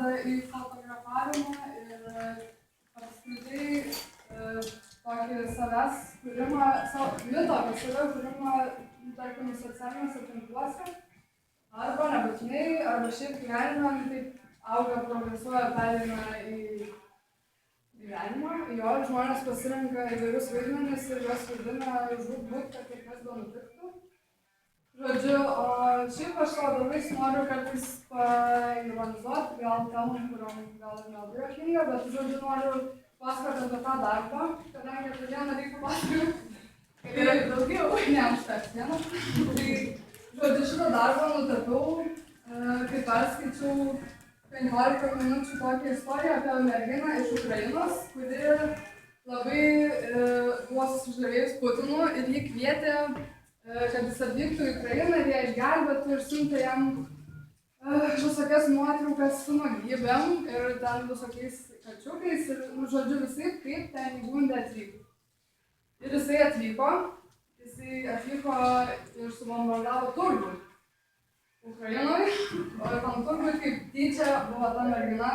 veda į fotografavimą ir apskritai tokį savęs kūrimą, mito apie save kūrimą, tarkim, socialiniuose tinkluose. Arba nebūtinai, arba šiaip gyvenime taip auga, progresuoja, pereina į gyvenimą. Jo žmonės pasirenka įvairius vaidmenis ir juos vaidina žūtbūt, kad ir kas benutiktų. Žodžiu, o šiaip aš savo darbais noriu kartais paironizuoti, gal temom, kuriom gal ir nelabai juokinga, bet žodžiu noriu pasakoti apie tą darbą, kadangi apie vieną reikia pasakoti. Yra daugiau, neužteks vieną. Tai, žodžiu, šitą darbą nutapiau, kai perskaičiau 15 minučių tokią istoriją apie merginą iš Ukrainos, kuri labai buvo susižavėjus Putinu ir jį kvietė, kad jis atvyktų į Ukrainą ir ją išgelbėtų ir siuntė jam visokias nuotraukas su nuogybėm ir ten visokiais kačiukais ir, žodžiu, visaip, kaip ten įgundė atvyko. Ir jisai atvyko ir subombardavo turgų Ukrainoje, o tam turgui kaip tyčia buvo ta mergina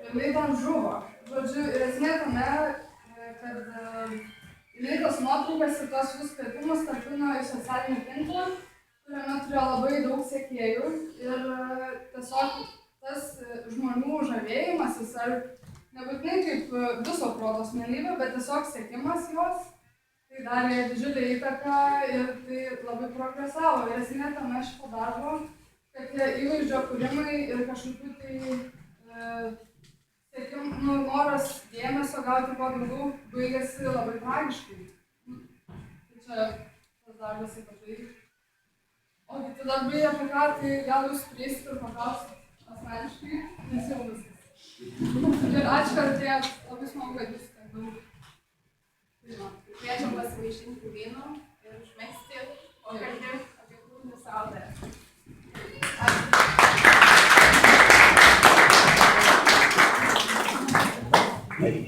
ir jinai ten žuvo. Žodžiu, ir esmė tame, kad jinai tas nuotraukas ir tos visus kvietimus talpino į socialinį tinklą, kuriame turėjo labai daug sekėjų ir tiesiog tas žmonių žavėjimasis ar nebūtinai kaip viso proto asmenybė, bet tiesiog sekimas jos, tai darė didžiulę įtaką ir tai labai progresavo. Ir esmė tame šito darbo, kad tie įvaizdžio kūrimai ir kažkokių tai noras dėmesio gauti kuo daugiau baigėsi labai tragiškai. Tai čia tas darbas ypač. O kiti darbai apie ką, tai gal jūs prieisit ir paklausit asmeniškai, nes jau viskas. Ir ačiū, kad atėjot, labai smagu, kad jūs tiek daug. Kviečiam pasivaišinti vyno.